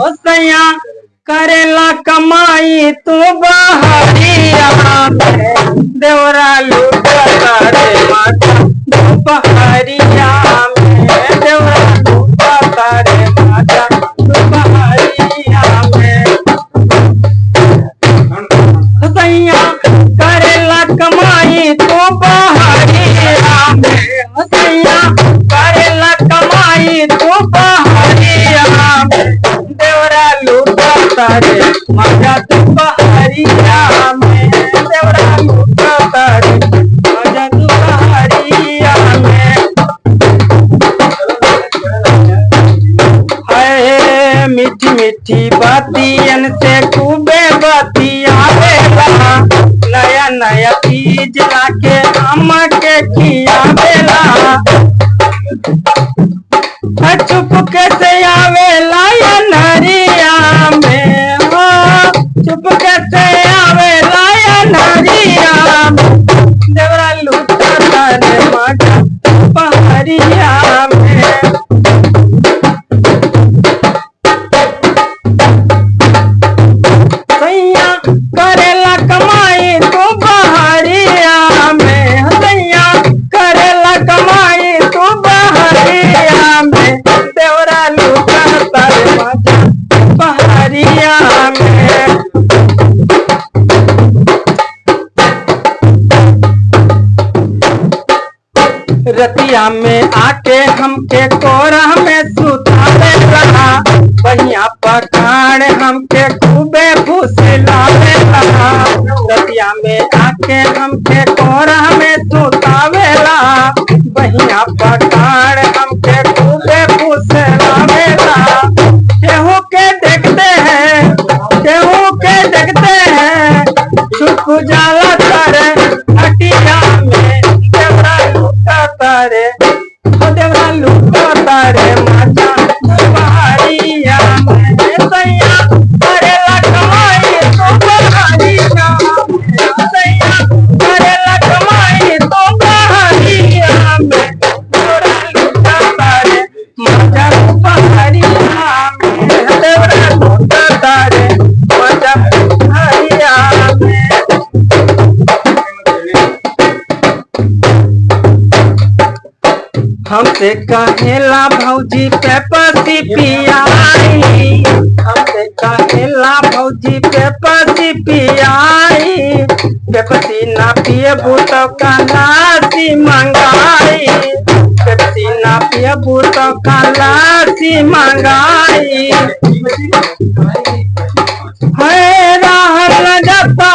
ओ सैया करेला कमाई तू बहरिया में देवरा लूटता रे माता दोपहरिया में देवरा लूटता रे माता दोपहरिया में सैया करेला कमाई तू बहरिया में सैया करेला कमाई तू बहरिया में देवरा लूटता रे माता दोपहरिया में देवरा लूटता रे माता दोपहरिया में हाय मीठी मीठी बातियन से खूबे बतियावेला नया नया चीज लाके हम के खियावेला चुप कैसे आवेला या नरिया में हो चुप कैसे आवेला या नरिया में देवरा लूटता रे माता दोपहरिया में सैया करेला कमाई तू बहरिया में सैया करेला कमाई तू बहरिया में देवरा लूटता रे माता दोपहरिया में रतिया में आके हमके कोरा में सुतावे रहा बहिया पकाड़ हमके खूबे फुसलावे रहा रतिया में आके हमके कोरा में सुतावेला बहिया पकाड़ हमके खूबे फुसलावे रहा केहू के देखते हैं केहू के देखते हैं छुप जाला तारे हटिया में देवरा लूटता रे ओ देवरा लूटता रे माता दोपहरिया में सैया करेला कमाई तो बहरिया में सैया करेला कमाई तो बहरिया में देवरा लूटता रे माता दोपहरिया में देवरा लूटता रे माता दोपहरिया में हमसे कहेला भौजी पेपसी पियाई हमसे कहेला भौजी पेपसी पियाई पेपसी ना पियबू तो कलासी मंगाई पेपसी ना पियबू तो कलासी मंगाई है राह लगता